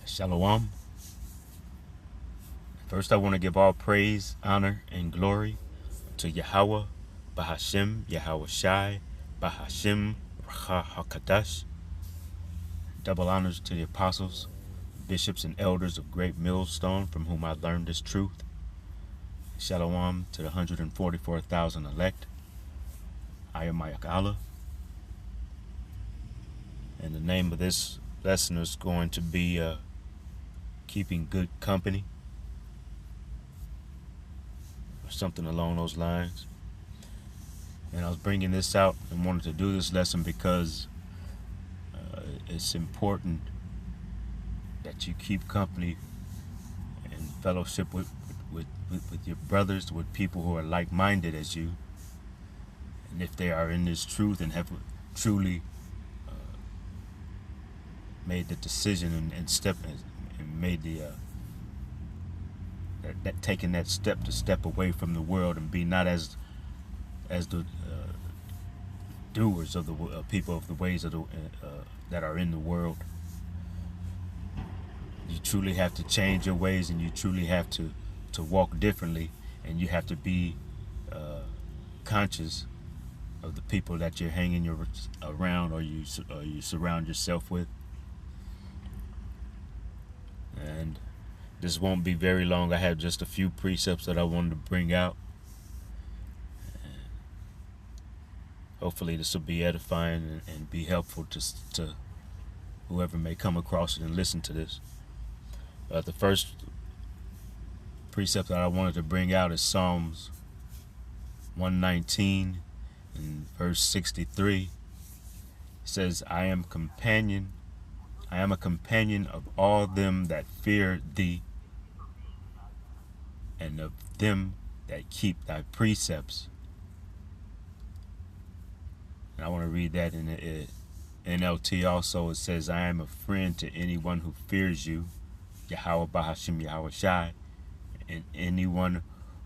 Shalom. First, I want to give all praise, honor, and glory to Yahweh, Bahashim, Yahweh Shai, Bahashim, Racha HaKadash. Double honors to the apostles, bishops, and elders of Great Millstone, from whom I learned this truth. Shalom to the 144,000 elect. I am Mayak Allah. And the name of this lesson is going to be Keeping Good Company, or something along those lines. And I was bringing this out and wanted to do this lesson because it's important that you keep company and fellowship with your brothers, with people who are like-minded as you. And if they are in this truth and have truly made the decision and made the that taking that step to step away from the world and be not as the doers of the people of the ways of the that are in the world. You truly have to change your ways, and you truly have to walk differently, and you have to be conscious of the people that you're hanging around or you surround yourself with. And this won't be very long. I have just a few precepts that I wanted to bring out. Hopefully this will be edifying and be helpful to whoever may come across it and listen to this. The first precept that I wanted to bring out is Psalms 119 and verse 63. It says, I am a companion of all them that fear thee, and of them that keep thy precepts. And I want to read that in the NLT also. It says, I am a friend to anyone who fears you, Yahweh Bahashim Yahweh Shai, and anyone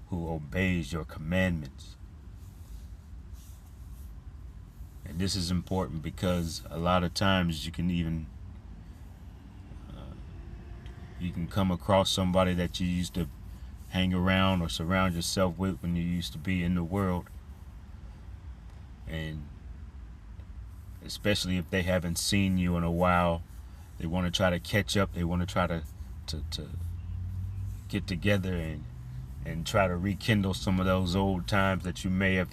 who obeys your commandments. And this is important because a lot of times you can come across somebody that you used to hang around or surround yourself with when you used to be in the world, and especially if they haven't seen you in a while, they want to try to catch up. They want to try to get together and try to rekindle some of those old times that you may have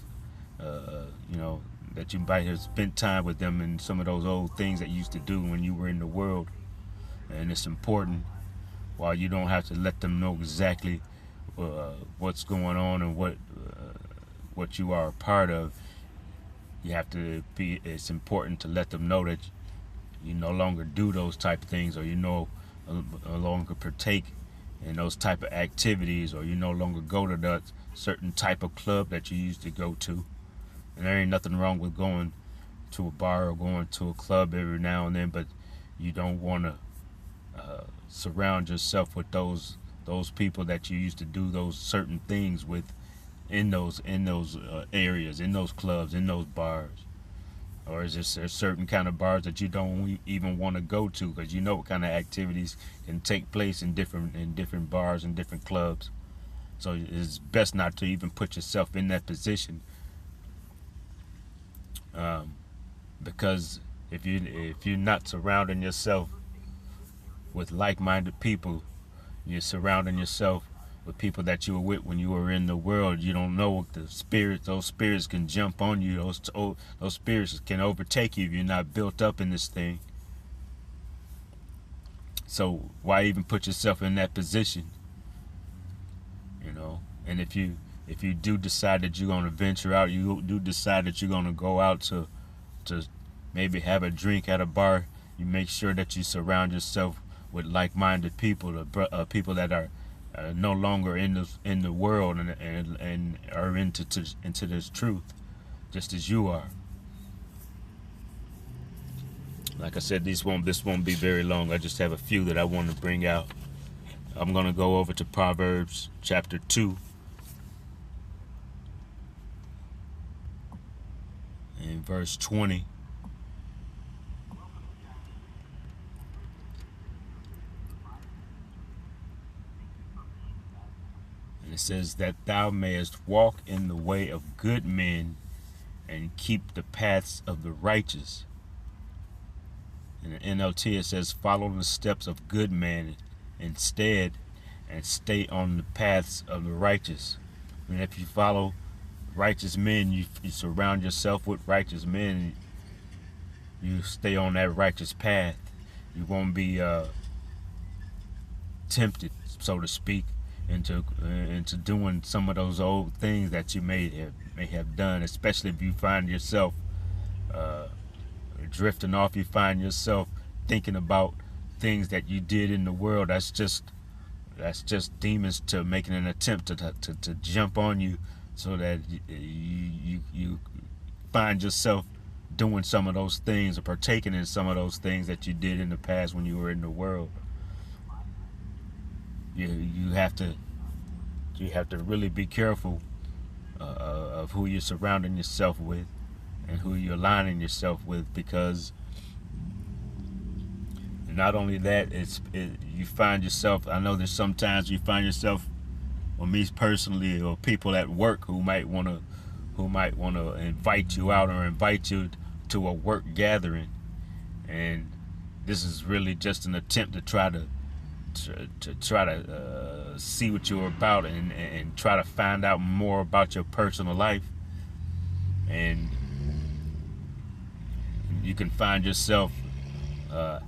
that you might have spent time with them, and some of those old things that you used to do when you were in the world. And it's important, while you don't have to let them know exactly what's going on and what you are a part of, it's important to let them know that you no longer do those type of things, or you no longer partake in those type of activities, or you no longer go to that certain type of club that you used to go to. And there ain't nothing wrong with going to a bar or going to a club every now and then, but you don't want to surround yourself with those people that you used to do those certain things with in those areas, in those clubs, in those bars. Or is there certain kind of bars that you don't even want to go to because you know what kind of activities can take place in different bars and different clubs? So it's best not to even put yourself in that position, because if you're not surrounding yourself with like-minded people, you're surrounding yourself with people that you were with when you were in the world. You don't know what those spirits can jump on you. Those spirits can overtake you if you're not built up in this thing. So why even put yourself in that position? And if you do decide that you're going to venture out, you do decide that you're going to go out to maybe have a drink at a bar, you make sure that you surround yourself with like-minded people, people that are no longer in the world and are into this truth, just as you are. Like I said, this won't be very long. I just have a few that I want to bring out. I'm going to go over to Proverbs chapter 2 and verse 20. It says that thou mayest walk in the way of good men and keep the paths of the righteous. In the NLT it says follow the steps of good men instead and stay on the paths of the righteous. I mean, if you follow righteous men, you surround yourself with righteous men, you stay on that righteous path. You won't be tempted, so to speak, into doing some of those old things that you may have done, especially if you find yourself drifting off. You find yourself thinking about things that you did in the world. That's just demons to making an attempt to jump on you, so that you find yourself doing some of those things or partaking in some of those things that you did in the past when you were in the world. You have to really be careful of who you're surrounding yourself with and who you're aligning yourself with, because not only that, you find yourself, I know there's sometimes you find yourself, or me personally, or people at work who might want to invite you out or invite you to a work gathering, and this is really just an attempt to try to see what you're about and try to find out more about your personal life. And you can find yourself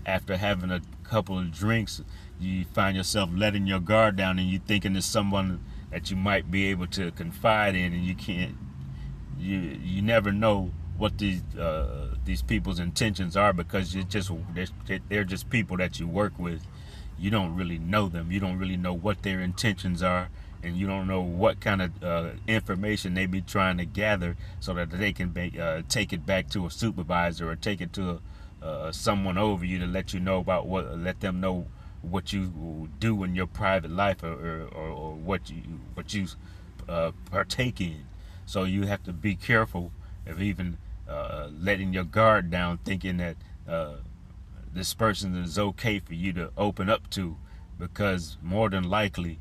after having a couple of drinks, you find yourself letting your guard down, and you thinking it's someone that you might be able to confide in, and you can't. You never know what these people's intentions are, because they're just people that you work with. You don't really know them. You don't really know what their intentions are, and you don't know what kind of information they be trying to gather so that they can take it back to a supervisor or take it to someone over you to let let them know what you do in your private life, or what you partake in. So you have to be careful of even letting your guard down, thinking that this person is okay for you to open up to, because more than likely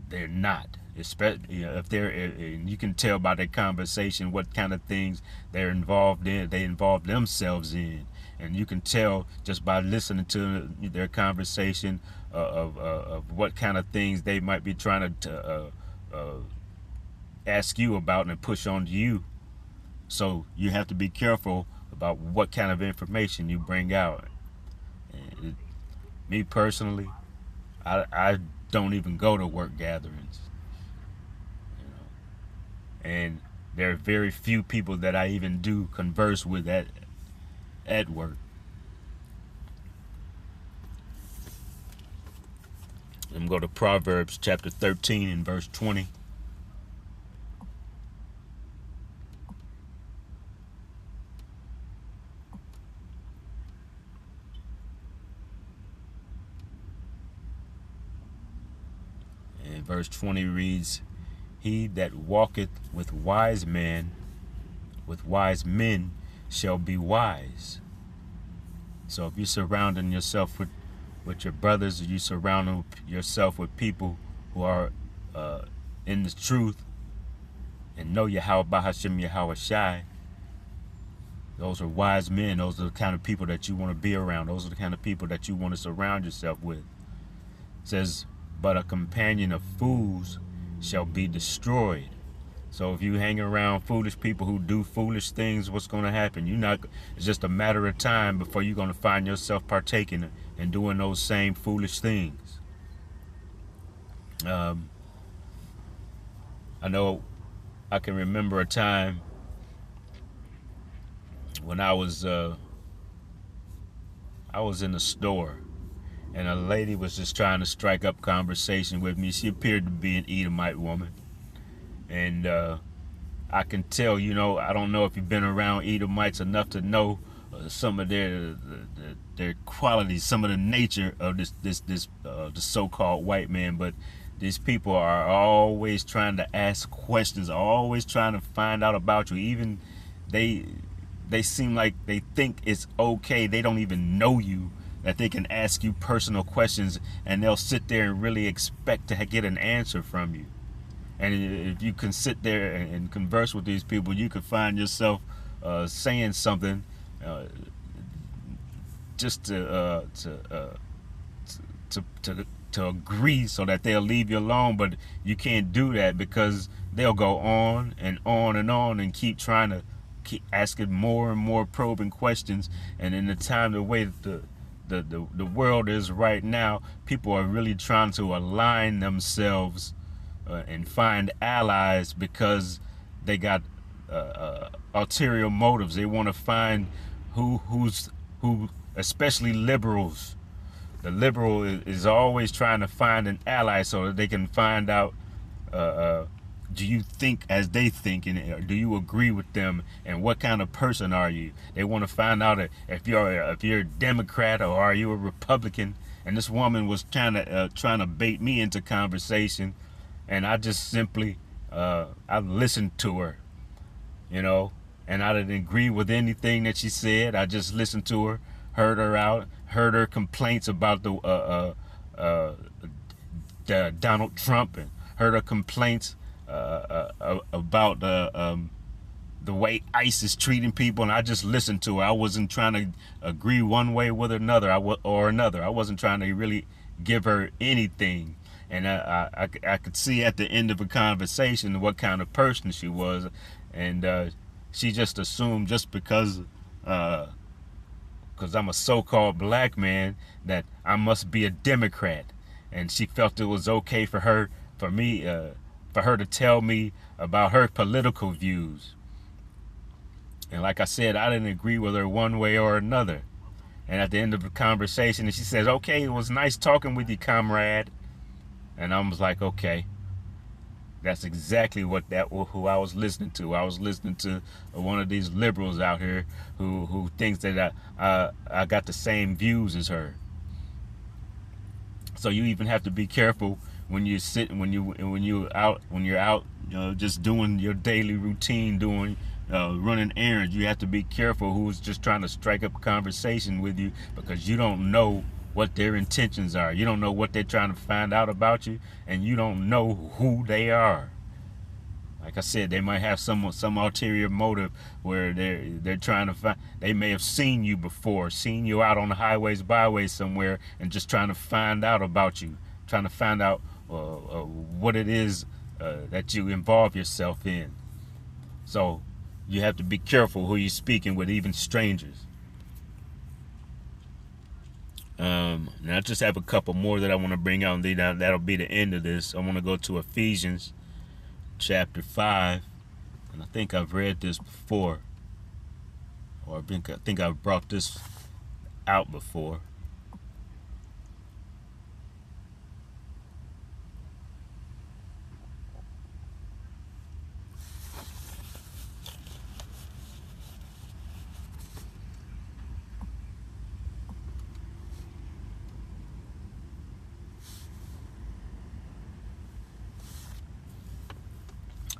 they're not. Especially if you can tell by their conversation what kind of things they're involved in. They involve themselves in, and you can tell just by listening to their conversation of what kind of things they might be trying to ask you about and push on you. So you have to be careful about what kind of information you bring out. And me personally, I don't even go to work gatherings, and there are very few people that I even do converse with at work. I'm going to go to Proverbs chapter 13 and verse 20. And verse 20 reads, "He that walketh with wise men shall be wise." So if you're surrounding yourself with your brothers, or you surround yourself with people who are in the truth and know Yahweh Bahashim Yahweh Shai, those are wise men. Those are the kind of people that you want to be around. Those are the kind of people that you want to surround yourself with. It says, "But a companion of fools shall be destroyed." So if you hang around foolish people who do foolish things, what's going to happen? It's just a matter of time before you're going to find yourself partaking and doing those same foolish things. I know I can remember a time when I was in the store, and a lady was just trying to strike up conversation with me. She appeared to be an Edomite woman, and I can tell, I don't know if you've been around Edomites enough to know some of their qualities, some of the nature of the so-called white man. But these people are always trying to ask questions, always trying to find out about you. Even they seem like they think it's okay. They don't even know you, that they can ask you personal questions, and they'll sit there and really expect to get an answer from you. And if you can sit there and converse with these people, you could find yourself saying something just to agree so that they'll leave you alone. But you can't do that, because they'll go on and on and on and keep trying to keep asking more and more probing questions. And in the way that the world is right now, people are really trying to align themselves and find allies, because they got ulterior motives. They want to find who, especially liberals. The liberal is always trying to find an ally so that they can find out, do you think as they think, and do you agree with them, and what kind of person are you? They want to find out if you're a Democrat or are you a Republican. And this woman was trying to bait me into conversation, and I just simply I listened to her, and I didn't agree with anything that she said. I just listened to her, heard her out, heard her complaints about the Donald Trump, and heard her complaints about the way ICE is treating people, and I just listened to her. I wasn't trying to agree one way with another. I wasn't trying to really give her anything. And I could see at the end of a conversation what kind of person she was, and she just assumed, just because I'm a so-called black man, that I must be a Democrat. And she felt it was okay for her to tell me about her political views. And like I said, I didn't agree with her one way or another. And at the end of the conversation, she says, "Okay, it was nice talking with you, comrade." And I was like, okay, that's exactly who I was listening to. I was listening to one of these liberals out here who thinks that I got the same views as her. So you even have to be careful when you're out, just doing your daily routine, running errands. You have to be careful who's just trying to strike up a conversation with you, because you don't know what their intentions are. You don't know what they're trying to find out about you, and you don't know who they are. Like I said, they might have some ulterior motive where they're trying to find. They may have seen you before, seen you out on the highways, byways somewhere, and just trying to find out about you, trying to find out what it is that you involve yourself in. So you have to be careful who you're speaking with, even strangers. Now I just have a couple more that I want to bring out, and that'll be the end of this. I want to go to Ephesians chapter 5, and I think I've read this before, or I think I've brought this out before.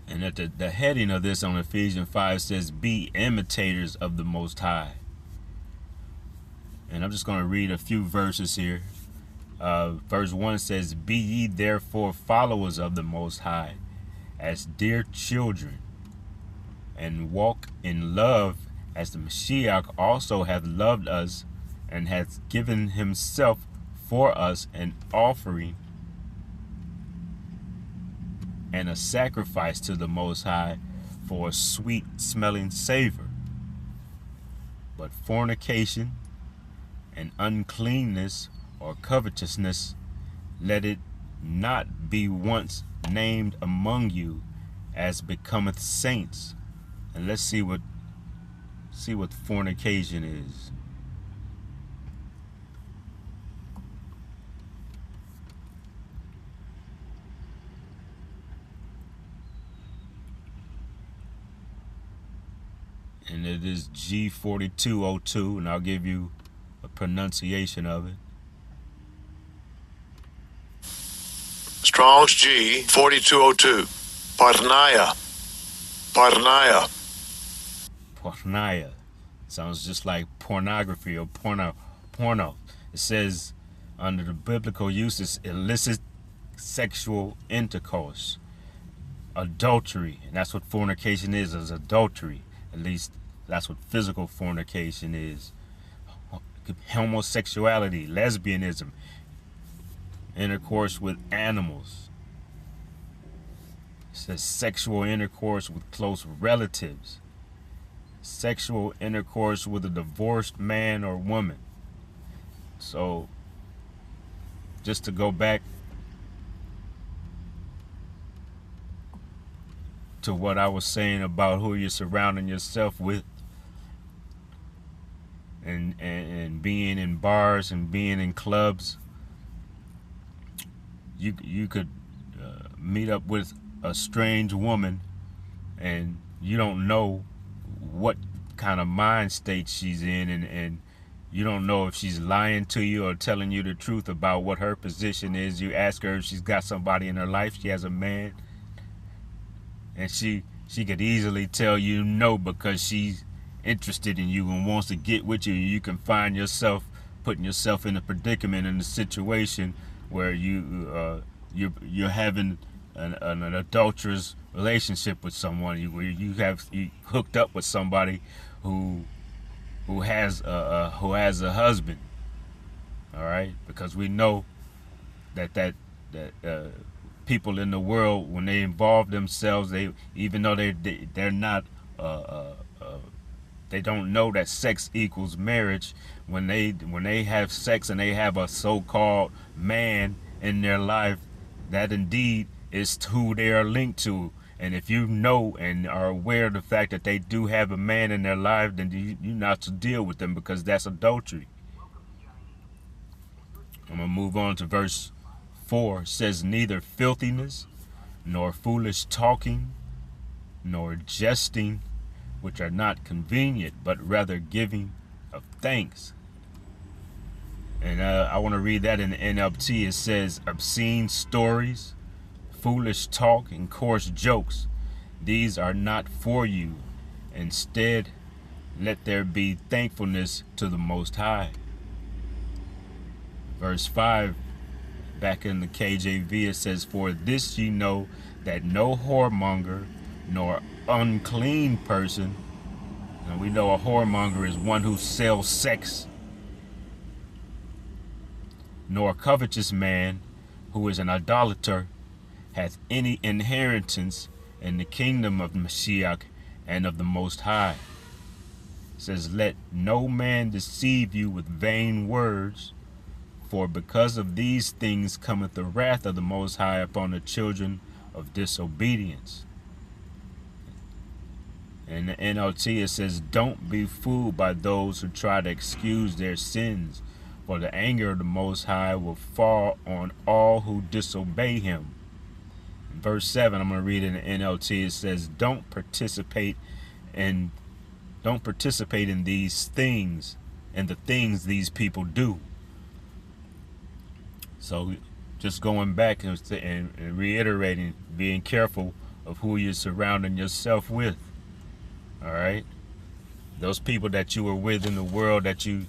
And at the heading of this on Ephesians 5 says, "Be imitators of the Most High." And I'm just going to read a few verses here. Verse 1 says, "Be ye therefore followers of the Most High, as dear children, and walk in love, as the Mashiach also hath loved us, and hath given himself for us an offering and a sacrifice to the Most High for a sweet smelling savor. But fornication and uncleanness or covetousness, let it not be once named among you, as becometh saints." And let's see what fornication is. And it is G4202, and I'll give you a pronunciation of it. Strong's G 4202. Porneia. Porneia. Sounds just like pornography or porno. It says under the biblical use is illicit sexual intercourse. adultery. And that's what fornication is adultery. At least that's what physical fornication is. Homosexuality, lesbianism, intercourse with animals. It says sexual intercourse with close relatives. Sexual intercourse with a divorced man or woman. So, just to go back to what I was saying about who you're surrounding yourself with, and being in bars and being in clubs, you could meet up with a strange woman, and you don't know what kind of mind state she's in, and you don't know if she's lying to you or telling you the truth about what her position is. You ask her if she's got somebody in her life, she has a man, and she could easily tell you no because she's interested in you and wants to get with you. You can find yourself putting yourself in a predicament, in a situation where you're having an adulterous relationship with someone, where you hooked up with somebody who has a husband. All right, because we know that people in the world, when they involve themselves, even though they're not they don't know that sex equals marriage. When they have sex and they have a so-called man in their life, that indeed is who they are linked to. And if you know and are aware of the fact that they do have a man in their life, then you not to deal with them, because that's adultery. I'm going to move on to verse 4. It says, neither filthiness, nor foolish talking, nor jesting, which are not convenient, but rather giving of thanks. And I want to read that in the NLT. It says, obscene stories, foolish talk, and coarse jokes, these are not for you. Instead, let there be thankfulness to the Most High. Verse 5, back in the KJV, it says, for this ye know, that no whoremonger, nor unclean person, and we know a whoremonger is one who sells sex, nor covetous man, who is an idolater, hath any inheritance in the kingdom of Mashiach and of the Most High. It says, let no man deceive you with vain words, for because of these things cometh the wrath of the Most High upon the children of disobedience. In the NLT, it says, don't be fooled by those who try to excuse their sins, for the anger of the Most High will fall on all who disobey him. In verse 7, I'm going to read in the NLT, it says, don't participate in these things and the things these people do. So just going back and reiterating, being careful of who you're surrounding yourself with. All right, those people that you were with in the world, that you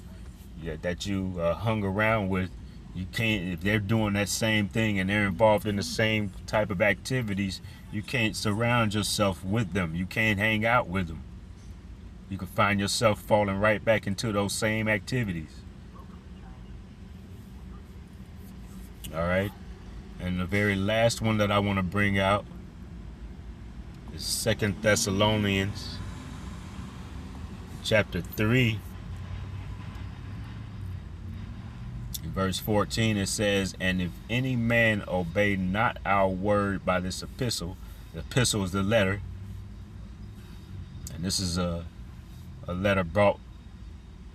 hung around with, you can't, if they're doing that same thing and they're involved in the same type of activities, you can't surround yourself with them. You can't hang out with them. You can find yourself falling right back into those same activities. All right, and the very last one that I want to bring out is 2 Thessalonians chapter 3, in verse 14. It says, and if any man obey not our word by this epistle, the epistle is the letter, and this is a letter brought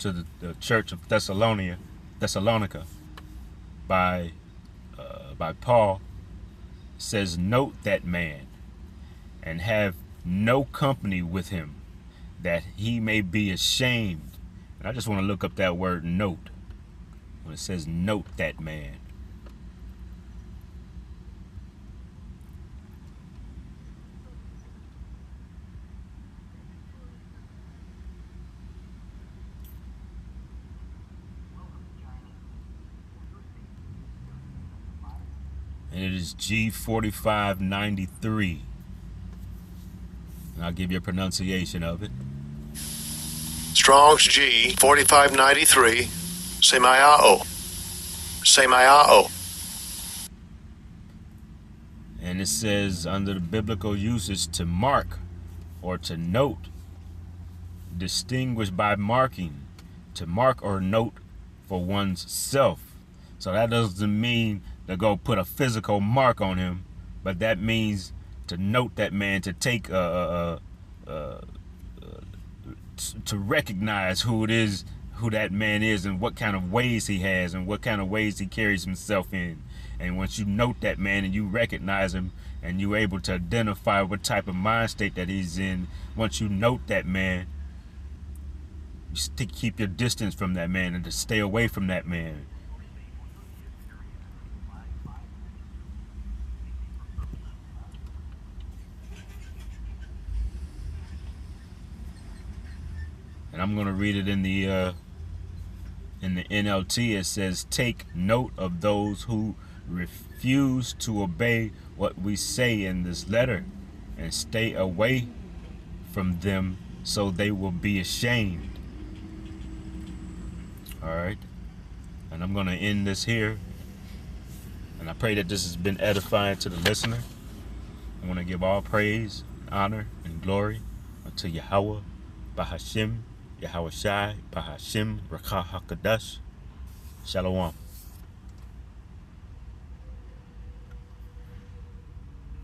to the church of Thessalonica by Paul. It says, note that man, and have no company with him, that he may be ashamed. And I just want to look up that word note. When it says note that man. And it is G4593. And I'll give you a pronunciation of it. Strong's G 4593. Semayao. Semayao. And it says under the biblical usage to mark or to note, distinguished by marking, to mark or note for one's self. So that doesn't mean to go put a physical mark on him, but that means to note that man, to take to recognize who it is, who that man is, and what kind of ways he has, and what kind of ways he carries himself in. And once you note that man and you recognize him, and you're able to identify what type of mind state that he's in, once you note that man, you keep your distance from that man and to stay away from that man. And I'm going to read it in the NLT. It says, take note of those who refuse to obey what we say in this letter, and stay away from them so they will be ashamed. All right. And I'm going to end this here. And I pray that this has been edifying to the listener. I want to give all praise, honor, and glory unto Yahweh, Bahashim, Yahweh Shai, Bahashim, Rakah HaKadosh. Shalom.